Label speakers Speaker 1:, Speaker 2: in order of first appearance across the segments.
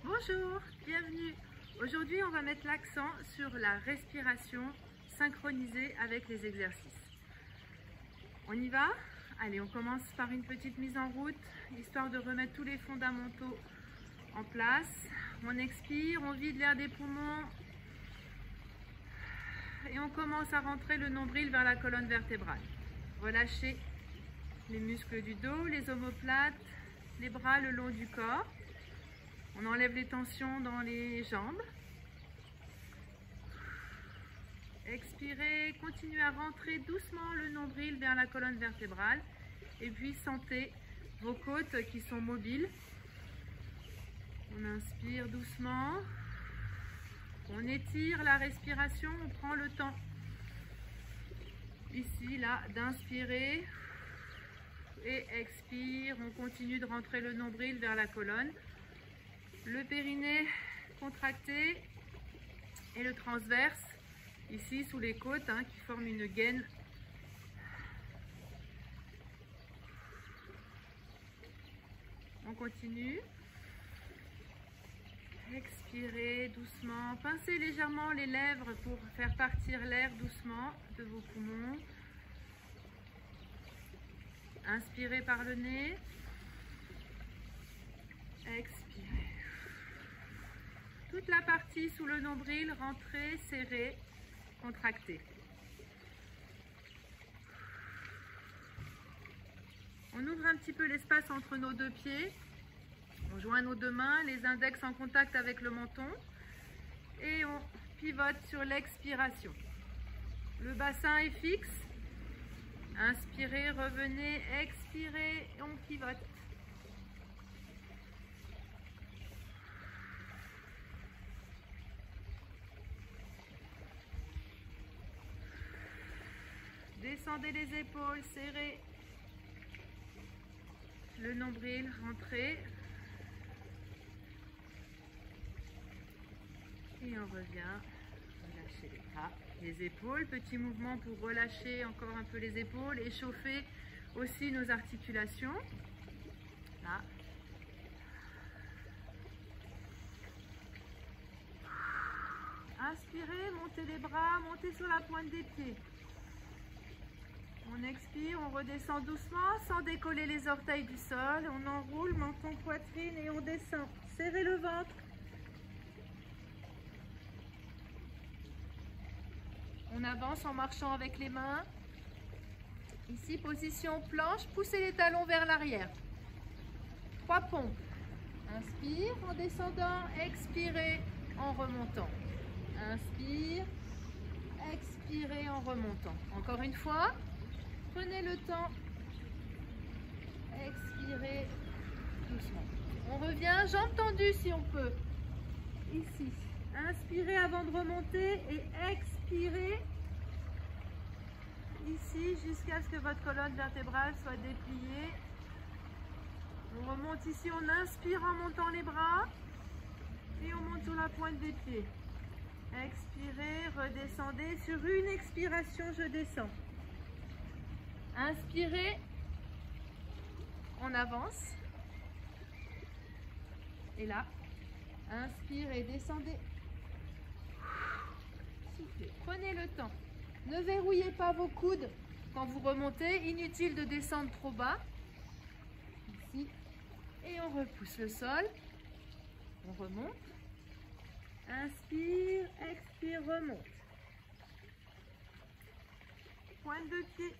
Speaker 1: Bonjour, bienvenue. Aujourd'hui, on va mettre l'accent sur la respiration synchronisée avec les exercices. On y va? Allez, on commence par une petite mise en route, histoire de remettre tous les fondamentaux en place. On expire, on vide l'air des poumons et on commence à rentrer le nombril vers la colonne vertébrale. Relâchez les muscles du dos, les omoplates, les bras le long du corps. On enlève les tensions dans les jambes. Expirez, continuez à rentrer doucement le nombril vers la colonne vertébrale. Et puis sentez vos côtes qui sont mobiles. On inspire doucement. On étire la respiration, on prend le temps. Ici, là, d'inspirer. Et expire, on continue de rentrer le nombril vers la colonne. Le périnée contracté et le transverse ici sous les côtes qui forment une gaine. On continue. Expirez doucement. Pincez légèrement les lèvres pour faire partir l'air doucement de vos poumons. Inspirez par le nez. Expirez. Toute la partie sous le nombril, rentrée, serrée, contractée. On ouvre un petit peu l'espace entre nos deux pieds. On joint nos deux mains, les index en contact avec le menton. Et on pivote sur l'expiration. Le bassin est fixe. Inspirez, revenez, expirez, et on pivote. Descendez les épaules, serrez le nombril, rentrez. Et on revient, relâchez les bras, les épaules. Petit mouvement pour relâcher encore un peu les épaules, échauffer aussi nos articulations. Là. Inspirez, montez les bras, montez sur la pointe des pieds. On expire, on redescend doucement sans décoller les orteils du sol. On enroule, menton, poitrine et on descend. Serrez le ventre. On avance en marchant avec les mains. Ici, position planche, poussez les talons vers l'arrière. 3 pompes. Inspire en descendant, expirez en remontant. Inspire, expirez en remontant. Encore une fois. Prenez le temps, expirez doucement. On revient, jambes tendues si on peut. Ici, inspirez avant de remonter et expirez ici jusqu'à ce que votre colonne vertébrale soit dépliée. On remonte ici, on inspire en montant les bras et on monte sur la pointe des pieds. Expirez, redescendez. Sur une expiration, je descends. Inspirez, on avance. Et là, inspirez, descendez. Soufflez, prenez le temps. Ne verrouillez pas vos coudes quand vous remontez. Inutile de descendre trop bas. Ici. Et on repousse le sol. On remonte. Inspire, expire, remonte. Pointe de pied.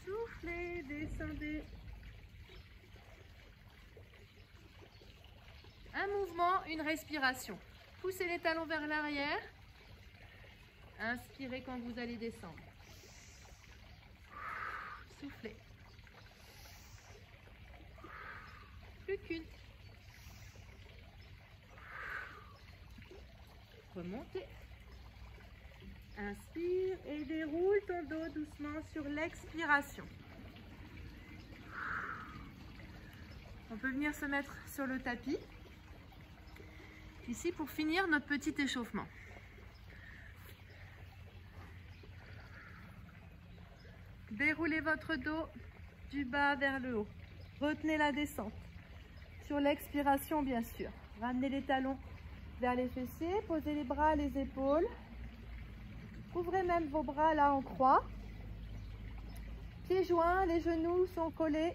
Speaker 1: Soufflez, descendez. Un mouvement, une respiration. Poussez les talons vers l'arrière. Inspirez quand vous allez descendre. Soufflez. Plus qu'une. Remontez. Inspire et déroule ton dos doucement sur l'expiration. On peut venir se mettre sur le tapis. Ici pour finir notre petit échauffement. Déroulez votre dos du bas vers le haut. Retenez la descente. sur l'expiration, bien sûr. Ramenez les talons vers les fessiers, posez les bras, les épaules. Ouvrez même vos bras là en croix. Pieds joints, les genoux sont collés.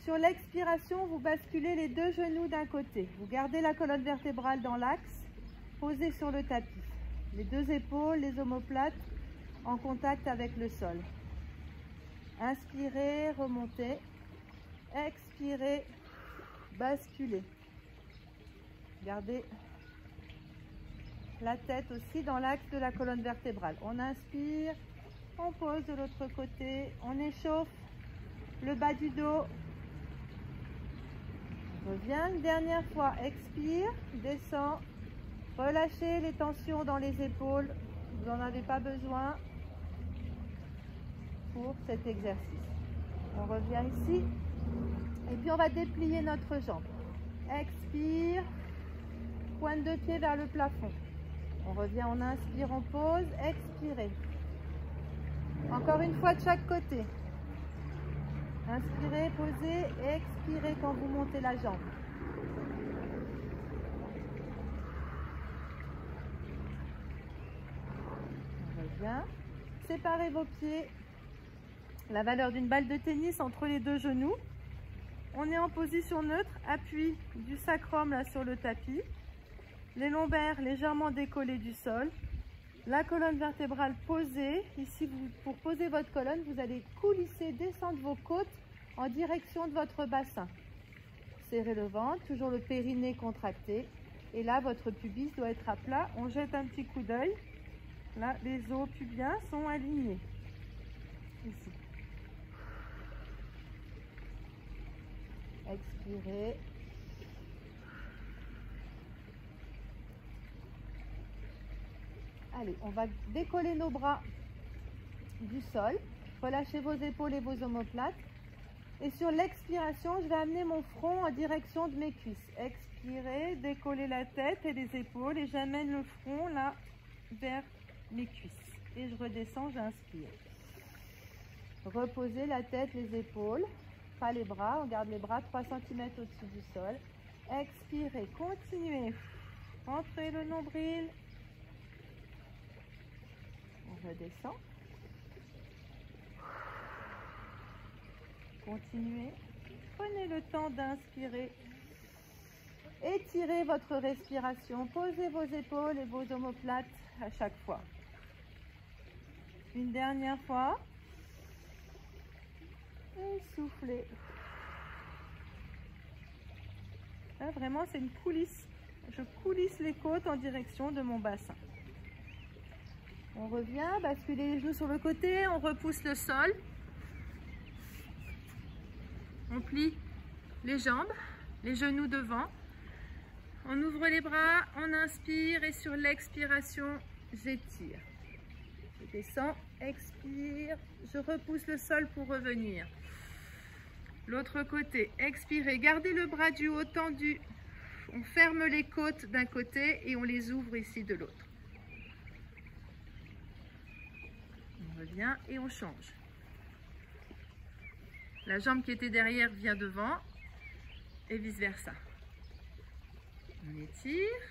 Speaker 1: Sur l'expiration, vous basculez les deux genoux d'un côté. Vous gardez la colonne vertébrale dans l'axe, posée sur le tapis. Les deux épaules, les omoplates en contact avec le sol. Inspirez, remontez. Expirez, basculez. Gardez la tête aussi dans l'axe de la colonne vertébrale. On inspire, on pose de l'autre côté, on échauffe le bas du dos. On revient une dernière fois, expire, descend, relâchez les tensions dans les épaules, vous n'en avez pas besoin pour cet exercice. On revient ici et puis on va déplier notre jambe. Expire, pointe de pied vers le plafond. On revient, on inspire, on pose, expirez. Encore une fois de chaque côté. Inspirez, posez, expirez quand vous montez la jambe. On revient. Séparez vos pieds. La valeur d'une balle de tennis entre les deux genoux. On est en position neutre, appui du sacrum là sur le tapis. Les lombaires légèrement décollés du sol. La colonne vertébrale posée. Ici, pour poser votre colonne, vous allez coulisser, descendre vos côtes en direction de votre bassin. Serrez le ventre, toujours le périnée contracté. Et là, votre pubis doit être à plat. On jette un petit coup d'œil. Là, les os pubiens sont alignés. Ici. Expirez. Allez, on va décoller nos bras du sol. Relâchez vos épaules et vos omoplates. Et sur l'expiration, je vais amener mon front en direction de mes cuisses. Expirez, décollez la tête et les épaules. Et j'amène le front là vers mes cuisses. Et je redescends, j'inspire. Reposez la tête, les épaules. Pas les bras, on garde les bras 3 cm au-dessus du sol. Expirez, continuez. Rentrez le nombril. On redescend. Continuez. Prenez le temps d'inspirer. Étirez votre respiration. Posez vos épaules et vos omoplates à chaque fois. Une dernière fois. Et soufflez. Là, vraiment, c'est une coulisse. Je coulisse les côtes en direction de mon bassin. On revient, basculez les genoux sur le côté, on repousse le sol. On plie les jambes, les genoux devant. On ouvre les bras, on inspire et sur l'expiration, j'étire. Je descends, expire, je repousse le sol pour revenir. L'autre côté, expirez, gardez le bras du haut tendu. On ferme les côtes d'un côté et on les ouvre ici de l'autre. On revient et on change. La jambe qui était derrière vient devant et vice versa. On étire,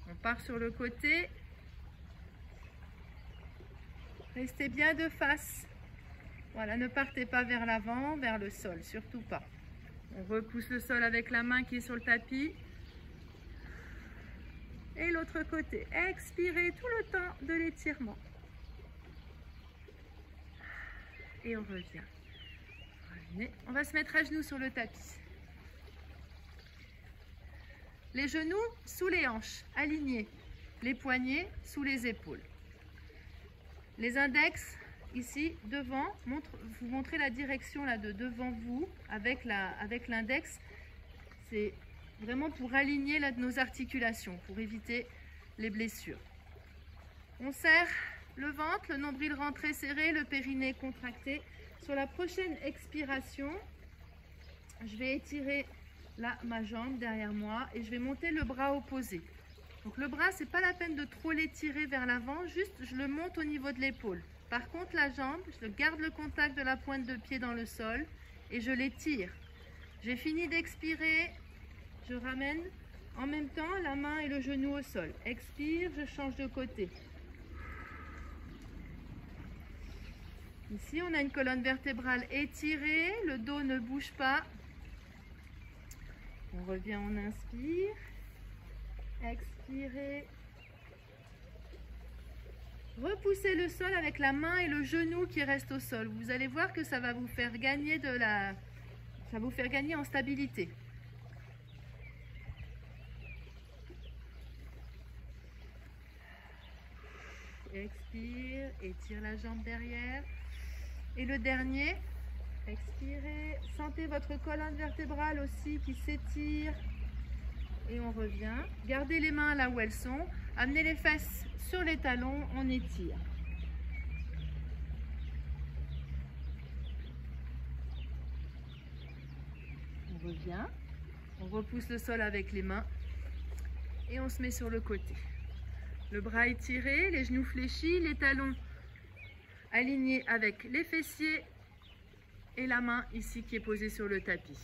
Speaker 1: on part sur le côté. Restez bien de face. Voilà, ne partez pas vers l'avant, vers le sol, surtout pas. On repousse le sol avec la main qui est sur le tapis. Et l'autre côté, expirez tout le temps de l'étirement. Et on revient. Revenez. On va se mettre à genoux sur le tapis. Les genoux sous les hanches, alignés. Les poignets sous les épaules. Les index ici devant, vous montrez la direction là de devant vous avec l'index. C'est vraiment pour aligner là, nos articulations, pour éviter les blessures. On serre le ventre, le nombril rentré serré, le périnée contracté. Sur la prochaine expiration, je vais étirer là ma jambe derrière moi et je vais monter le bras opposé. Donc le bras, c'est pas la peine de trop l'étirer vers l'avant, juste je le monte au niveau de l'épaule. Par contre la jambe, je garde le contact de la pointe de pied dans le sol et je l'étire. J'ai fini d'expirer, Je ramène en même temps la main et le genou au sol. Expire, je change de côté. Ici, on a une colonne vertébrale étirée, le dos ne bouge pas. On revient, on inspire. Expirez. Repoussez le sol avec la main et le genou qui reste au sol. Vous allez voir que ça va vous faire gagner en stabilité. Expire, étire la jambe derrière. Et le dernier, expirez. Sentez votre colonne vertébrale aussi qui s'étire. Et on revient. Gardez les mains là où elles sont. Amenez les fesses sur les talons, on étire. On revient. On repousse le sol avec les mains. Et on se met sur le côté. Le bras étiré, les genoux fléchis, les talons alignés avec les fessiers et la main ici qui est posée sur le tapis.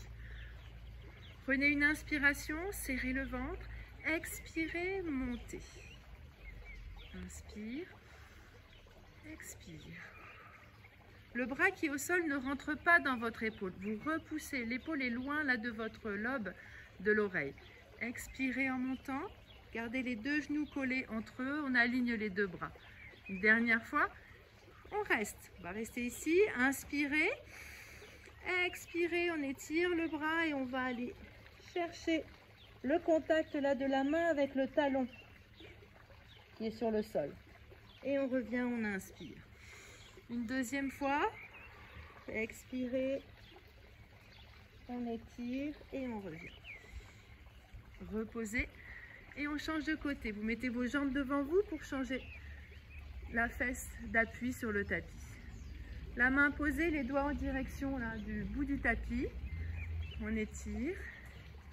Speaker 1: Prenez une inspiration, serrez le ventre, expirez, montez. Inspire, expire. Le bras qui est au sol ne rentre pas dans votre épaule. Vous repoussez, l'épaule est loin là de votre lobe de l'oreille. Expirez en montant. Gardez les deux genoux collés entre eux, on aligne les deux bras. Une dernière fois, on reste. On va rester ici, inspirez, expirez, on étire le bras et on va aller chercher le contact là de la main avec le talon qui est sur le sol. Et on revient, on inspire. Une deuxième fois, expirez, on étire et on revient. Reposez. Et on change de côté. Vous mettez vos jambes devant vous pour changer la fesse d'appui sur le tapis. La main posée, les doigts en direction là, du bout du tapis. On étire.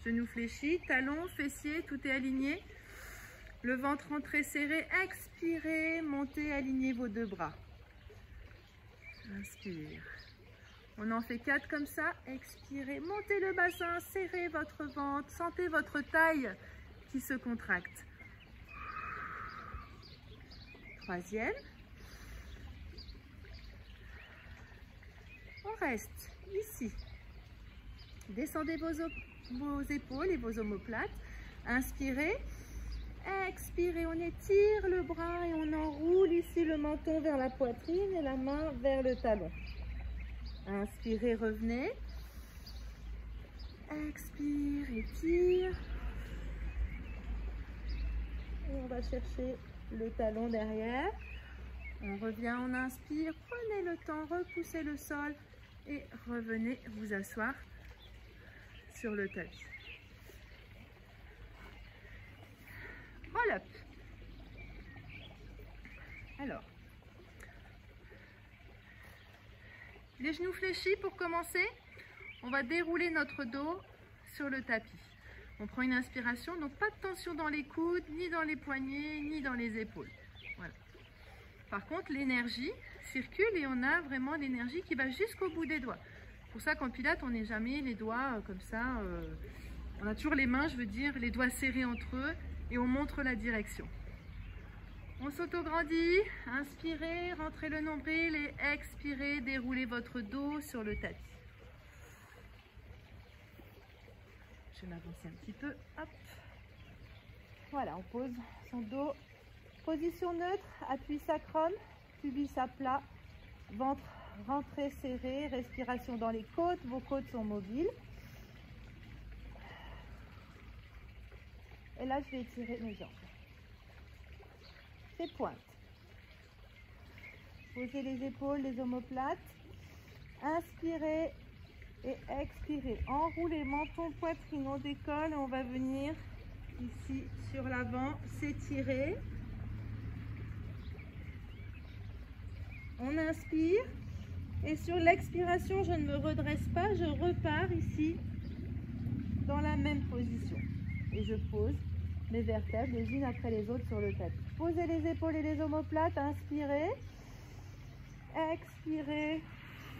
Speaker 1: Genoux fléchis, talons, fessiers, tout est aligné. Le ventre rentré serré. Expirez, montez, alignez vos deux bras. Inspire. On en fait 4 comme ça. Expirez, montez le bassin, serrez votre ventre, sentez votre taille qui se contracte. Troisième. On reste ici. Descendez vos épaules et vos omoplates. Inspirez. Expirez, on étire le bras et on enroule ici le menton vers la poitrine et la main vers le talon. Inspirez, revenez. Expire, étire. Et on va chercher le talon derrière. On revient, on inspire. Prenez le temps, repoussez le sol et revenez vous asseoir sur le tapis. Roll up. Alors, les genoux fléchis pour commencer. On va dérouler notre dos sur le tapis. On prend une inspiration, donc pas de tension dans les coudes, ni dans les poignets, ni dans les épaules. Voilà. Par contre, l'énergie circule et on a vraiment l'énergie qui va jusqu'au bout des doigts. Pour ça qu'en pilates, on n'est jamais les doigts comme ça. On a toujours les mains, je veux dire, les doigts serrés entre eux et on montre la direction. On s'auto-grandit, inspirez, rentrez le nombril et expirez, déroulez votre dos sur le tapis. Je vais m'avancer un petit peu, hop. Voilà, on pose son dos. Position neutre, appui sacrum, pubis à plat, ventre rentré serré, respiration dans les côtes, vos côtes sont mobiles. Et là, je vais étirer mes jambes. C'est pointe. Posez les épaules, les omoplates. Inspirez et expirez. Enroulez menton, poitrine, on décolle et on va venir ici sur l'avant, s'étirer. On inspire et sur l'expiration, je ne me redresse pas, je repars ici dans la même position. Et je pose mes vertèbres les unes après les autres sur le tapis. Posez les épaules et les omoplates, inspirez, expirez,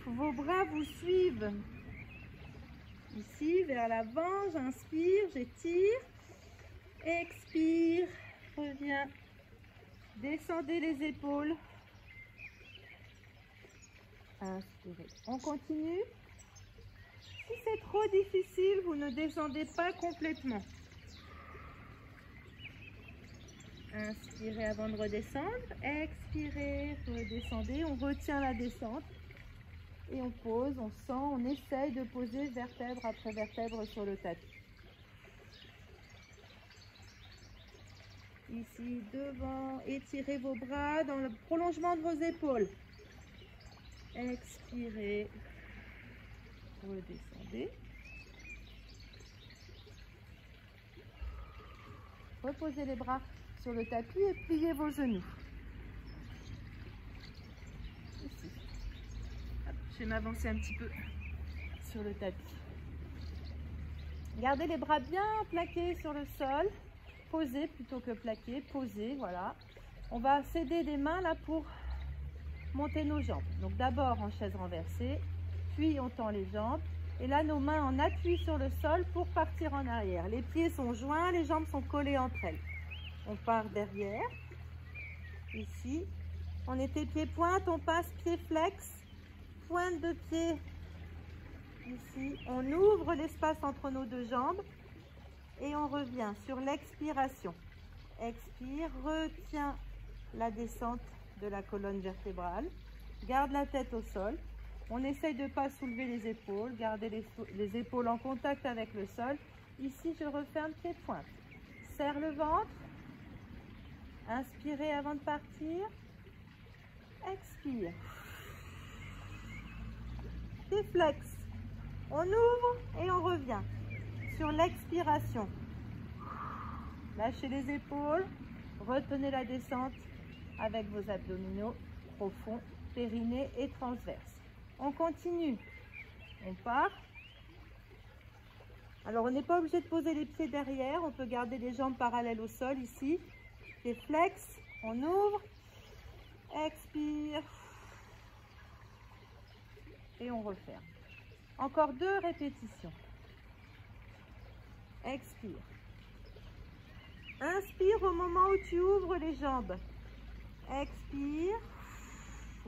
Speaker 1: vos bras vous suivent. Ici, vers l'avant, j'inspire, j'étire. Expire, reviens. Descendez les épaules. Inspirez. On continue. Si c'est trop difficile, vous ne descendez pas complètement. Inspirez avant de redescendre. Expirez, redescendez. On retient la descente. Et on pose, on sent, on essaye de poser vertèbre après vertèbre sur le tapis. Ici, devant, étirez vos bras dans le prolongement de vos épaules. Expirez, redescendez. Reposez les bras sur le tapis et pliez vos genoux. Ici. Hop, je vais m'avancer un petit peu sur le tapis. Gardez les bras bien plaqués sur le sol. Posez plutôt que plaqués. Posez, voilà. On va s'aider des mains là pour monter nos jambes. Donc d'abord en chaise renversée, puis on tend les jambes. Et là, nos mains en appui sur le sol pour partir en arrière. Les pieds sont joints, les jambes sont collées entre elles. On part derrière. Ici, on était pied-pointe, on passe pied-flex, pointe de pied. Ici, on ouvre l'espace entre nos deux jambes et on revient sur l'expiration. Expire, retiens la descente de la colonne vertébrale. Garde la tête au sol. On essaye de ne pas soulever les épaules, garder les épaules en contact avec le sol. Ici, je referme pied-pointe. Serre le ventre. Inspirez avant de partir. Expire. Déflex. On ouvre et on revient sur l'expiration. Lâchez les épaules. Retenez la descente avec vos abdominaux profonds, périnée et transverse. On continue. On part. Alors, on n'est pas obligé de poser les pieds derrière. On peut garder les jambes parallèles au sol ici. Pieds flex. On ouvre. Expire. Et on referme. Encore 2 répétitions. Expire. Inspire au moment où tu ouvres les jambes. Expire.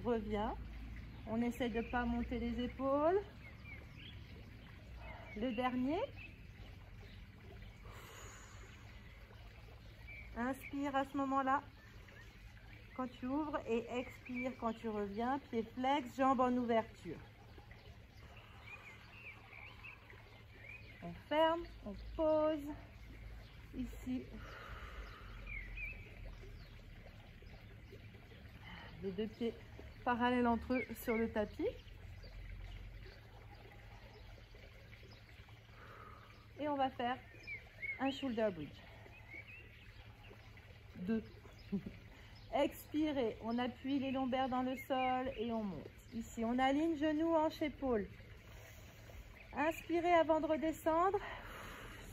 Speaker 1: Reviens. On essaie de ne pas monter les épaules. Le dernier. Inspire à ce moment-là, quand tu ouvres, et expire quand tu reviens. Pied flex, jambes en ouverture. On ferme, on pose. Ici. Les 2 pieds parallèles entre eux sur le tapis. Et on va faire un shoulder bridge. 2. Expirez, on appuie les lombaires dans le sol et on monte. Ici, on aligne genoux, hanches, épaules. Inspirez avant de redescendre.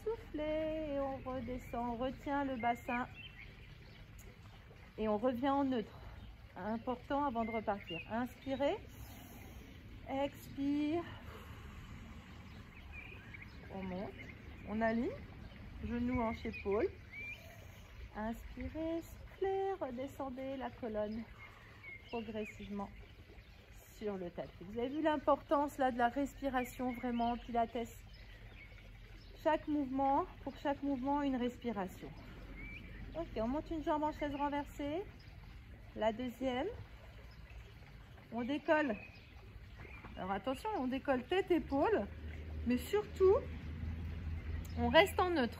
Speaker 1: Soufflez et on redescend. On retient le bassin et on revient en neutre. Important avant de repartir. Inspirez. Expire. On monte. On aligne. Genoux, hanches, épaules. Inspirez, soufflez, redescendez la colonne progressivement sur le tapis. Vous avez vu l'importance là de la respiration, vraiment, Pilates. Chaque mouvement, pour chaque mouvement, une respiration. Ok, on monte une jambe en chaise renversée. La deuxième. On décolle. Alors attention, on décolle tête-épaule, mais surtout, on reste en neutre.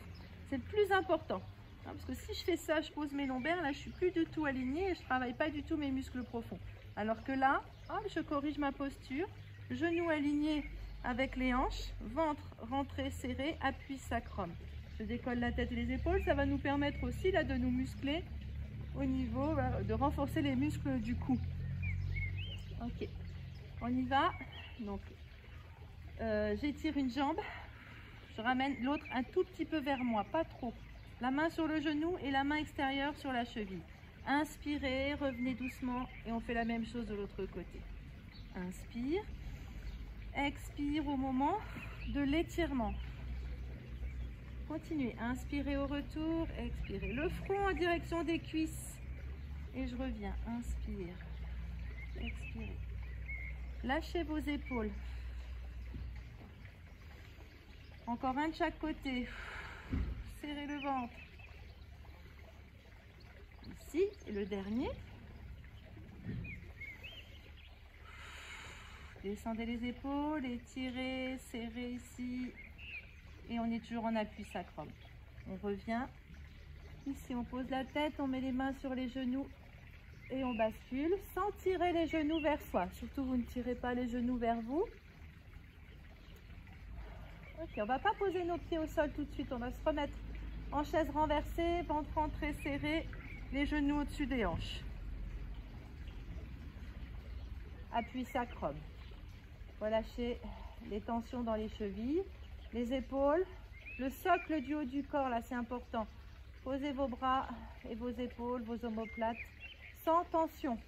Speaker 1: C'est le plus important. Parce que si je fais ça, je pose mes lombaires, là je suis plus du tout alignée et je travaille pas du tout mes muscles profonds. Alors que là, hop, je corrige ma posture, genoux alignés avec les hanches, ventre rentré serré, appui sacrum. Je décolle la tête et les épaules, ça va nous permettre aussi là de nous muscler au niveau, de renforcer les muscles du cou. Ok, on y va. Donc, j'étire une jambe, je ramène l'autre un tout petit peu vers moi, pas trop. La main sur le genou et la main extérieure sur la cheville. Inspirez, revenez doucement et on fait la même chose de l'autre côté. Inspire, expire au moment de l'étirement. Continuez, inspirez au retour, expirez. Le front en direction des cuisses. Et je reviens, inspire, expirez. Lâchez vos épaules. Encore un de chaque côté. Serrez le ventre. Ici, et le dernier. Descendez les épaules, étirez, serrez ici. Et on est toujours en appui sacrum. On revient. Ici, on pose la tête, on met les mains sur les genoux et on bascule sans tirer les genoux vers soi. Surtout, vous ne tirez pas les genoux vers vous. Ok, on ne va pas poser nos pieds au sol tout de suite. On va se remettre en chaise renversée, ventre rentré serré, les genoux au-dessus des hanches. Appui sacrum. Relâchez les tensions dans les chevilles, les épaules, le socle du haut du corps, là c'est important. Posez vos bras et vos épaules, vos omoplates, sans tension.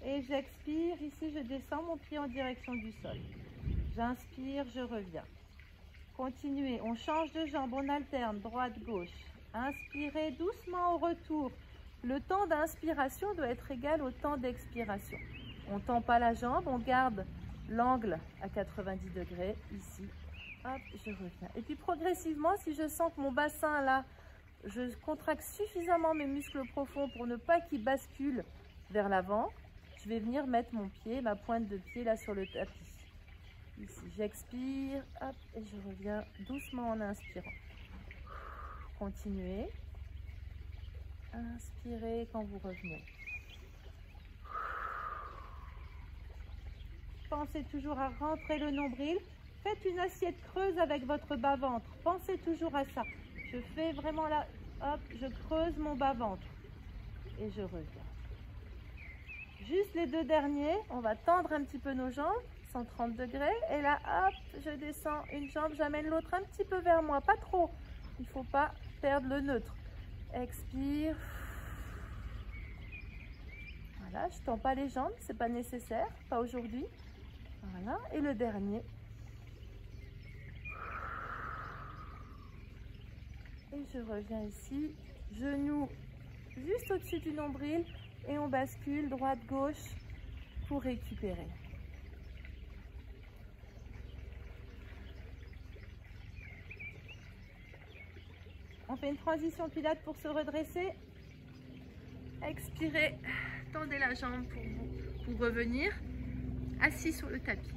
Speaker 1: Et j'expire, ici je descends mon pied en direction du sol. J'inspire, je reviens. Continuez, on change de jambe, on alterne, droite-gauche. Inspirez doucement au retour. Le temps d'inspiration doit être égal au temps d'expiration. On ne tend pas la jambe, on garde l'angle à 90 degrés, ici. Hop, je reviens. Et puis progressivement, si je sens que mon bassin là, je contracte suffisamment mes muscles profonds pour ne pas qu'ils basculent vers l'avant, je vais venir mettre mon pied, ma pointe de pied là sur le tapis. Ici, j'expire, hop, et je reviens doucement en inspirant. Continuez. Inspirez quand vous revenez. Pensez toujours à rentrer le nombril. Faites une assiette creuse avec votre bas-ventre. Pensez toujours à ça. Je fais vraiment là, hop, je creuse mon bas-ventre. Et je reviens. Juste les deux derniers, on va tendre un petit peu nos jambes, 130 degrés. Et là, hop, je descends une jambe, j'amène l'autre un petit peu vers moi, pas trop. Il ne faut pas perdre le neutre. Expire. Voilà, je ne tends pas les jambes, c'est pas nécessaire, pas aujourd'hui. Voilà, et le dernier. Et je reviens ici, genoux juste au-dessus du nombril et on bascule droite-gauche pour récupérer. On fait une transition pilates pour se redresser. Expirez, tendez la jambe pour revenir. Assis sur le tapis.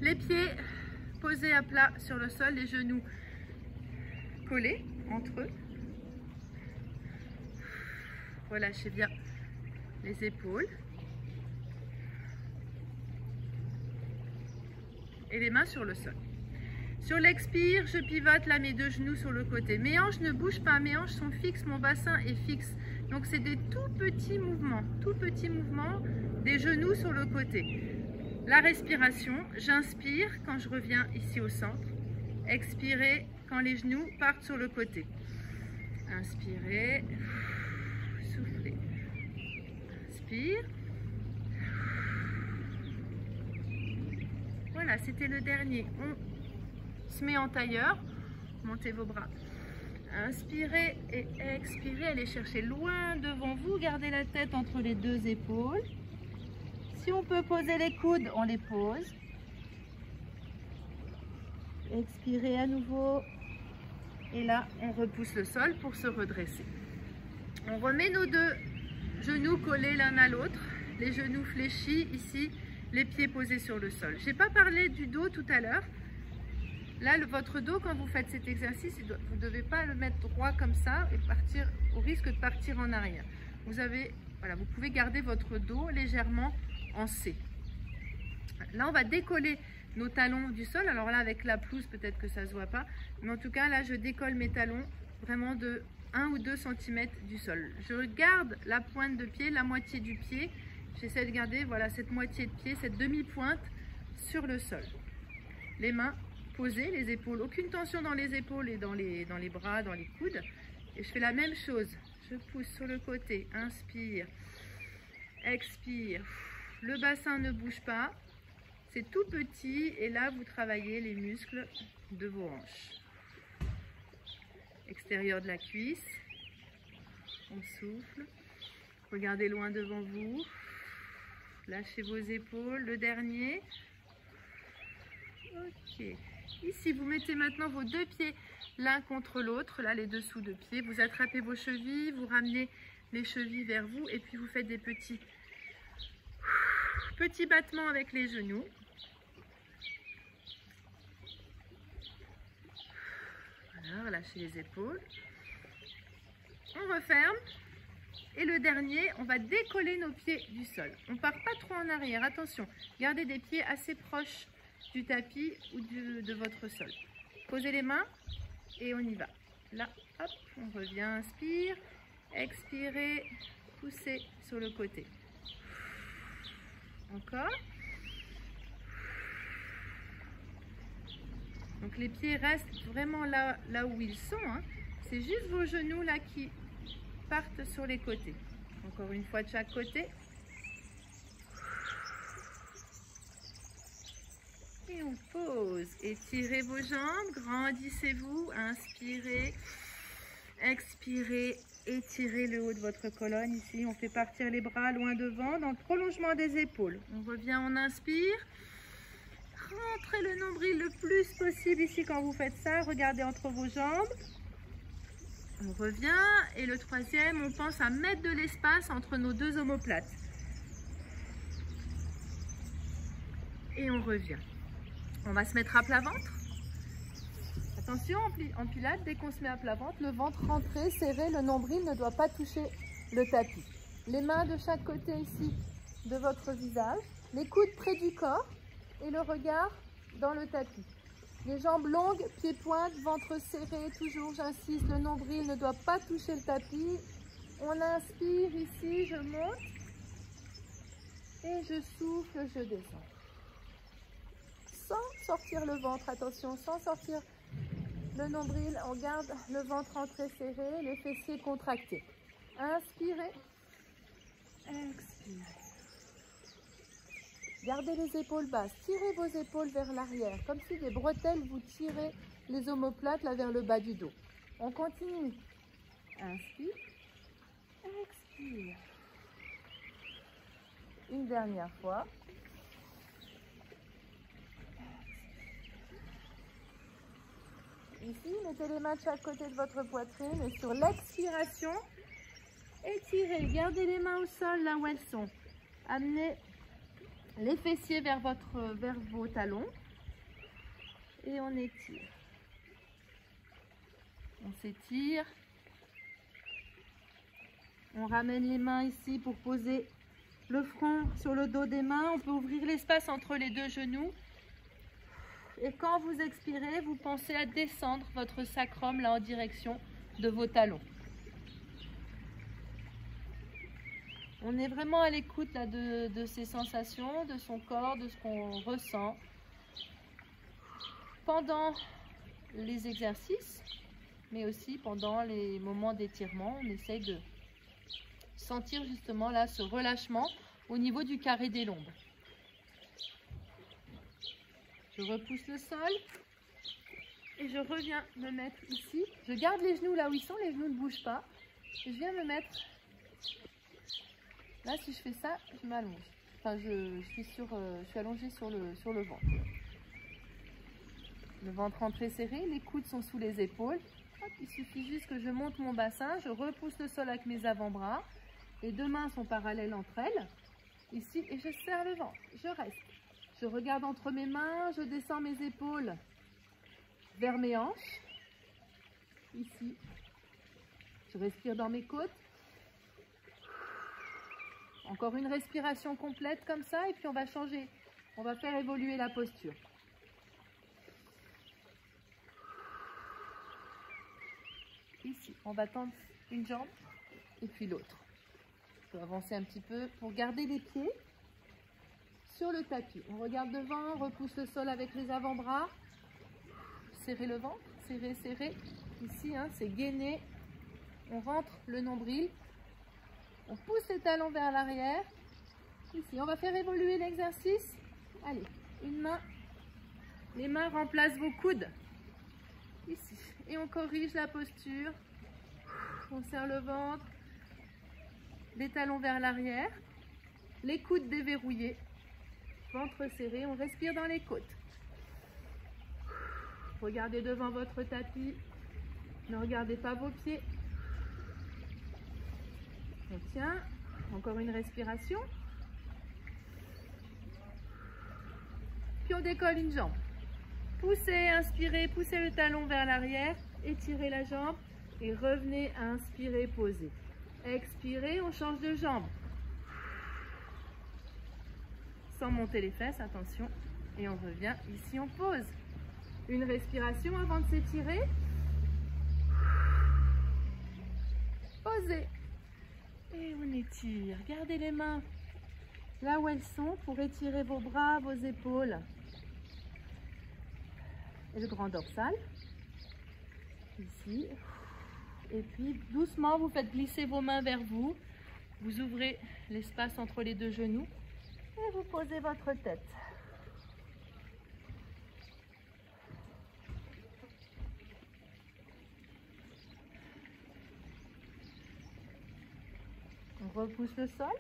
Speaker 1: Les pieds posés à plat sur le sol, les genoux collés entre eux. Relâchez bien les épaules. Et les mains sur le sol. Sur l'expire, je pivote là mes deux genoux sur le côté. Mes hanches ne bougent pas, mes hanches sont fixes, mon bassin est fixe. Donc c'est des tout petits mouvements des genoux sur le côté. La respiration, j'inspire quand je reviens ici au centre. Expirez quand les genoux partent sur le côté. Inspirez, soufflez. Inspire. Voilà, c'était le dernier. On se met en tailleur, montez vos bras. Inspirez et expirez, allez chercher loin devant vous, gardez la tête entre les deux épaules. Si on peut poser les coudes, on les pose. Expirez à nouveau. Et là, on repousse le sol pour se redresser. On remet nos deux genoux collés l'un à l'autre, les genoux fléchis ici, les pieds posés sur le sol. Je n'ai pas parlé du dos tout à l'heure. Là, votre dos, quand vous faites cet exercice, vous ne devez pas le mettre droit comme ça et partir au risque de partir en arrière. Vous pouvez garder votre dos légèrement en C. Là, on va décoller nos talons du sol. Alors là, avec la pelouse, peut-être que ça ne se voit pas. Mais en tout cas, là, je décolle mes talons vraiment de 1 ou 2 cm du sol. Je garde la pointe de pied, la moitié du pied. J'essaie de garder voilà, cette moitié de pied, cette demi-pointe sur le sol. Les mains posées, les épaules, aucune tension dans les épaules et dans les bras, dans les coudes. Et je fais la même chose. Je pousse sur le côté, inspire, expire. Le bassin ne bouge pas. c'est tout petit et là vous travaillez les muscles de vos hanches. Extérieur de la cuisse, on souffle, regardez loin devant vous, lâchez vos épaules, le dernier. Ok, ici vous mettez maintenant vos deux pieds l'un contre l'autre, là les dessous de pieds, vous attrapez vos chevilles, vous ramenez les chevilles vers vous et puis vous faites des petits battements avec les genoux. Voilà, relâchez les épaules. On referme. Et le dernier, on va décoller nos pieds du sol. On ne part pas trop en arrière, attention. Gardez des pieds assez proches du tapis ou de votre sol. Posez les mains et on y va. Là, hop, on revient, inspire, expirez, poussez sur le côté. Encore. Donc les pieds restent vraiment là où ils sont. Hein. C'est juste vos genoux là qui partent sur les côtés. Encore une fois de chaque côté. Et on pose. Étirez vos jambes, grandissez-vous, inspirez, expirez, étirez le haut de votre colonne. Ici, on fait partir les bras loin devant dans le prolongement des épaules. On revient, on inspire. Rentrez le nombril le plus possible ici quand vous faites ça. Regardez entre vos jambes. On revient. Et le troisième, on pense à mettre de l'espace entre nos deux omoplates. Et on revient. On va se mettre à plat ventre. Attention, en pilates, dès qu'on se met à plat ventre, le ventre rentré, serré, le nombril ne doit pas toucher le tapis. Les mains de chaque côté ici de votre visage. Les coudes près du corps. Et le regard dans le tapis. Les jambes longues, pieds pointes, ventre serré, toujours j'insiste, le nombril ne doit pas toucher le tapis. On inspire ici, je monte. Et je souffle, je descends. Sans sortir le ventre, attention, sans sortir le nombril, on garde le ventre rentré serré, les fessiers contractés. Inspirez, expirez. Gardez les épaules basses, tirez vos épaules vers l'arrière, comme si des bretelles vous tirez les omoplates là vers le bas du dos. On continue. Inspire, expire. Une dernière fois. Ici, mettez les mains de chaque côté de votre poitrine et sur l'expiration, étirez, gardez les mains au sol là où elles sont. Amenez les fessiers vers vos talons et on étire. On s'étire. On ramène les mains ici pour poser le front sur le dos des mains. On peut ouvrir l'espace entre les deux genoux. Et quand vous expirez, vous pensez à descendre votre sacrum là en direction de vos talons. On est vraiment à l'écoute là de ses sensations, de son corps, de ce qu'on ressent. Pendant les exercices, mais aussi pendant les moments d'étirement, on essaye de sentir justement là ce relâchement au niveau du carré des lombes. Je repousse le sol et je reviens me mettre ici. Je garde les genoux là où ils sont, les genoux ne bougent pas. Et je viens me mettre... Là, si je fais ça, je m'allonge. Enfin, je suis allongée sur le ventre. Le ventre rentré serré, les coudes sont sous les épaules. Hop, il suffit juste que je monte mon bassin, je repousse le sol avec mes avant-bras. Les deux mains sont parallèles entre elles. Ici, et je serre le ventre. Je reste. Je regarde entre mes mains, je descends mes épaules vers mes hanches. Ici, je respire dans mes côtes. Encore une respiration complète comme ça et puis on va changer. On va faire évoluer la posture. Ici, on va tendre une jambe et puis l'autre. Je peux avancer un petit peu pour garder les pieds sur le tapis. On regarde devant, on repousse le sol avec les avant-bras. Serrez le ventre, serrez, serrez. Ici, hein, c'est gainer. On rentre le nombril. On pousse les talons vers l'arrière. Ici, on va faire évoluer l'exercice. Allez, Une main. Les mains remplacent vos coudes. Ici. Et on corrige la posture. On serre le ventre. Les talons vers l'arrière. Les coudes déverrouillés. Ventre serré. On respire dans les côtes. Regardez devant votre tapis. Ne regardez pas vos pieds. On tient. Encore une respiration. Puis on décolle une jambe. Poussez, inspirez, poussez le talon vers l'arrière, étirez la jambe et revenez à inspirer, poser. Expirez, on change de jambe. Sans monter les fesses, attention. Et on revient, ici on pose. Une respiration avant de s'étirer. Posez. Et on étire. Gardez les mains là où elles sont pour étirer vos bras, vos épaules. Et le grand dorsal, ici. Et puis doucement, vous faites glisser vos mains vers vous. Vous ouvrez l'espace entre les deux genoux et vous posez votre tête. On repousse le sol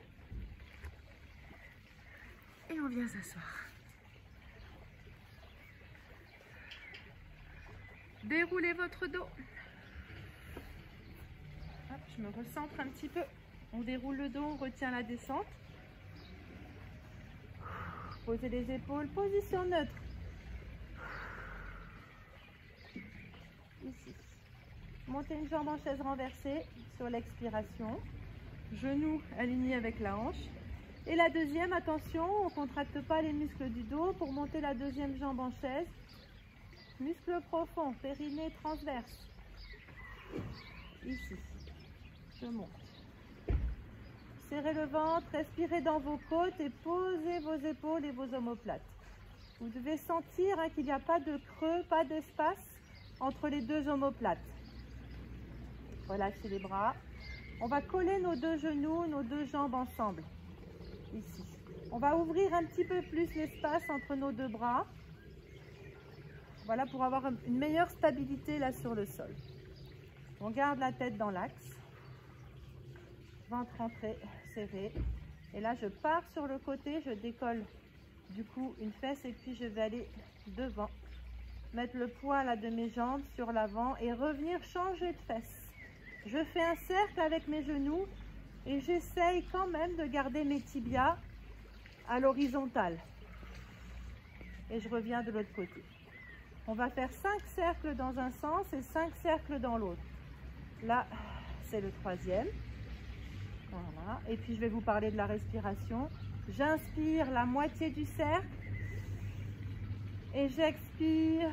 Speaker 1: et on vient s'asseoir. Déroulez votre dos. Hop, je me recentre un petit peu. On déroule le dos, on retient la descente. Posez les épaules, position neutre. Ici. Montez une jambe en chaise renversée sur l'expiration. Genoux alignés avec la hanche. Et la deuxième, attention, on ne contracte pas les muscles du dos pour monter la deuxième jambe en chaise. Muscle profond, périnée transverse. Ici, je monte. Serrez le ventre, respirez dans vos côtes et posez vos épaules et vos omoplates. Vous devez sentir qu'il n'y a pas de creux, pas d'espace entre les deux omoplates. Relâchez les bras. On va coller nos deux genoux, nos deux jambes ensemble. Ici. On va ouvrir un petit peu plus l'espace entre nos deux bras. Voilà, pour avoir une meilleure stabilité là sur le sol. On garde la tête dans l'axe. Ventre rentré, serré. Et là, je pars sur le côté, je décolle du coup une fesse et puis je vais aller devant. Mettre le poids là de mes jambes sur l'avant et revenir changer de fesse. Je fais un cercle avec mes genoux et j'essaye quand même de garder mes tibias à l'horizontale. Et je reviens de l'autre côté. On va faire 5 cercles dans un sens et 5 cercles dans l'autre. Là, c'est le troisième. Voilà. Et puis, je vais vous parler de la respiration. J'inspire la moitié du cercle. Et j'expire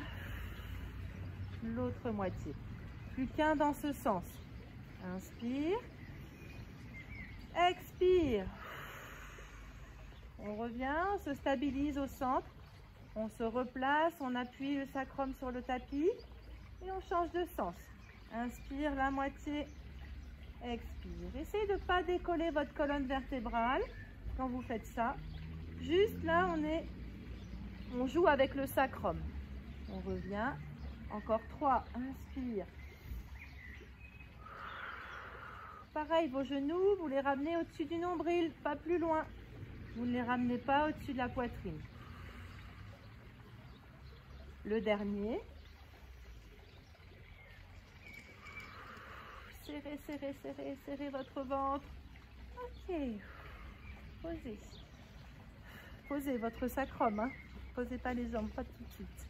Speaker 1: l'autre moitié. Plus qu'un dans ce sens. Inspire. Expire. On revient, on se stabilise au centre. On se replace, on appuie le sacrum sur le tapis et on change de sens. Inspire la moitié, expire. Essayez de ne pas décoller votre colonne vertébrale quand vous faites ça. Juste là, on joue avec le sacrum. On revient. Encore 3. Inspire. Pareil, vos genoux, vous les ramenez au-dessus du nombril, pas plus loin. Vous ne les ramenez pas au-dessus de la poitrine. Le dernier. Serrez, serrez, serrez, serrez votre ventre. Ok. Posez. Posez votre sacrum. Hein. Posez pas les jambes, pas tout de suite.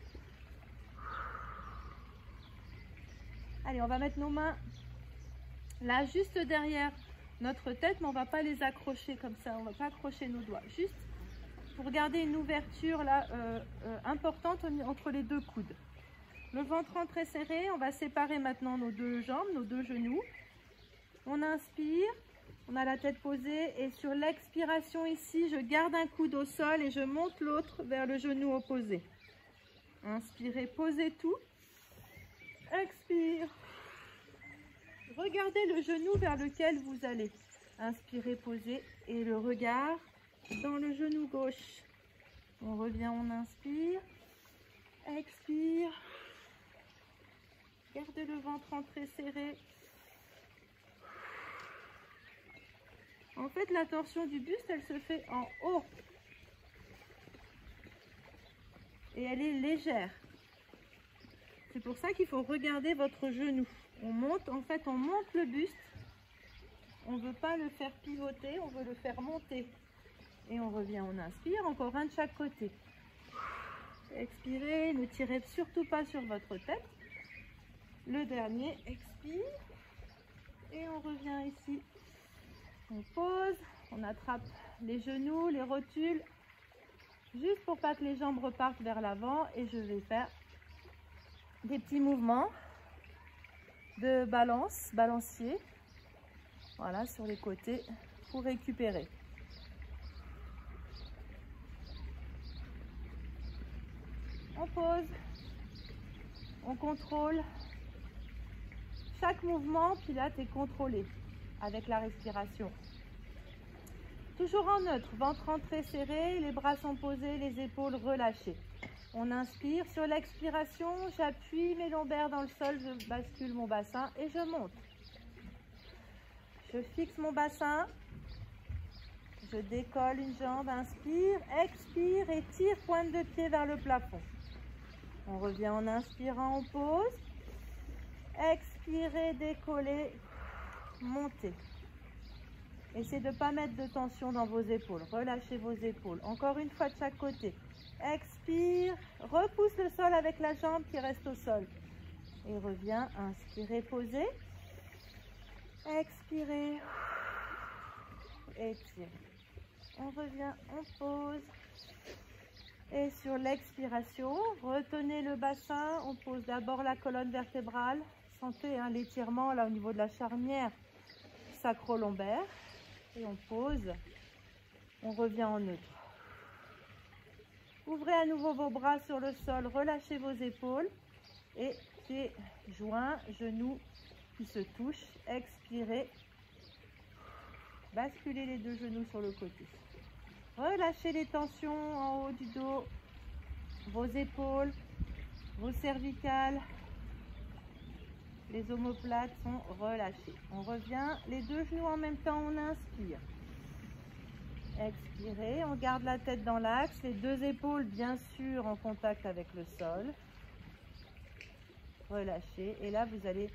Speaker 1: Allez, on va mettre nos mains là, juste derrière notre tête, mais on ne va pas les accrocher comme ça. On ne va pas accrocher nos doigts. Juste pour garder une ouverture là importante entre les deux coudes. Le ventre très serré. On va séparer maintenant nos deux jambes, nos deux genoux. On inspire, on a la tête posée et sur l'expiration ici, je garde un coude au sol et je monte l'autre vers le genou opposé. Inspirez, posez tout. Expire. Regardez le genou vers lequel vous allez. Inspirez, posez et le regard dans le genou gauche. On revient, on inspire, expire. Gardez le ventre entré serré. En fait, la torsion du buste, elle se fait en haut. Et elle est légère. C'est pour ça qu'il faut regarder votre genou. On monte, en fait, on monte le buste. On ne veut pas le faire pivoter, on veut le faire monter. Et on revient, on inspire, encore un de chaque côté. Expirez, ne tirez surtout pas sur votre tête. Le dernier, expire. Et on revient ici. On pose, on attrape les genoux, les rotules. Juste pour pas que les jambes repartent vers l'avant. Et je vais faire des petits mouvements de balance, balancier. Voilà, sur les côtés pour récupérer. On pose, on contrôle. Chaque mouvement Pilates est contrôlé avec la respiration. Toujours en neutre, ventre entré serré, les bras sont posés, les épaules relâchées. On inspire, sur l'expiration, j'appuie mes lombaires dans le sol, je bascule mon bassin et je monte. Je fixe mon bassin, je décolle une jambe, inspire, expire et tire pointe de pied vers le plafond. On revient en inspirant, on pose. Expirez, décollez, montez. Essayez de ne pas mettre de tension dans vos épaules. Relâchez vos épaules. Encore une fois de chaque côté. Expire, repousse le sol avec la jambe qui reste au sol. Et reviens, inspirez, posez. Expirez. Étirez. On revient, on pose. Et sur l'expiration, retenez le bassin. On pose d'abord la colonne vertébrale. Sentez l'étirement là au niveau de la charnière sacro-lombaire. Et on pose. On revient en neutre. Ouvrez à nouveau vos bras sur le sol. Relâchez vos épaules. Et pieds joints, genoux qui se touchent. Expirez. Basculez les deux genoux sur le côté. Relâchez les tensions en haut du dos, vos épaules, vos cervicales. Les omoplates sont relâchées. On revient, les deux genoux en même temps, on inspire. Expirez, on garde la tête dans l'axe, les deux épaules bien sûr en contact avec le sol. Relâchez. Et là, vous allez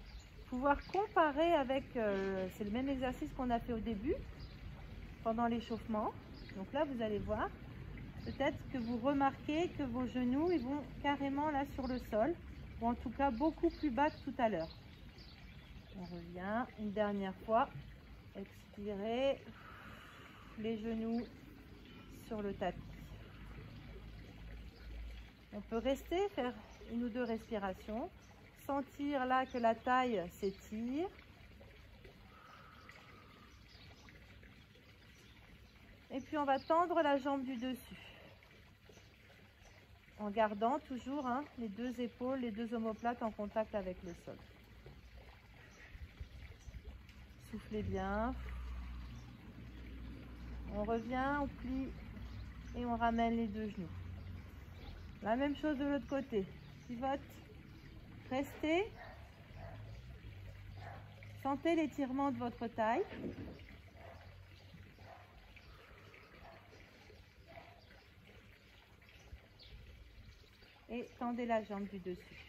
Speaker 1: pouvoir comparer avec, c'est le même exercice qu'on a fait au début, pendant l'échauffement. Donc là, vous allez voir, peut-être que vous remarquez que vos genoux ils vont carrément là sur le sol, ou en tout cas beaucoup plus bas que tout à l'heure. On revient une dernière fois. Expirez, les genoux sur le tapis. On peut rester, faire une ou deux respirations, sentir là que la taille s'étire. Et puis on va tendre la jambe du dessus. En gardant toujours les deux épaules, les deux omoplates en contact avec le sol. Soufflez bien. On revient, on plie et on ramène les deux genoux. La même chose de l'autre côté. Pivote. Restez. Sentez l'étirement de votre taille. Et tendez la jambe du dessus.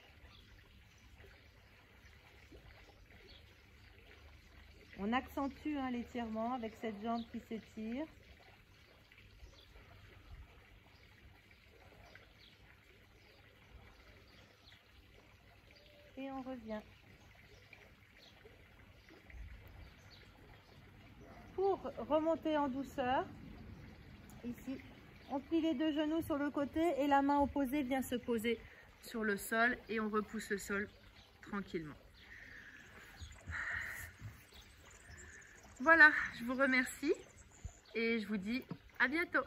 Speaker 1: On accentue l'étirement avec cette jambe qui s'étire. Et on revient. Pour remonter en douceur, ici, on plie les deux genoux sur le côté et la main opposée vient se poser sur le sol et on repousse le sol tranquillement. Voilà, je vous remercie et je vous dis à bientôt.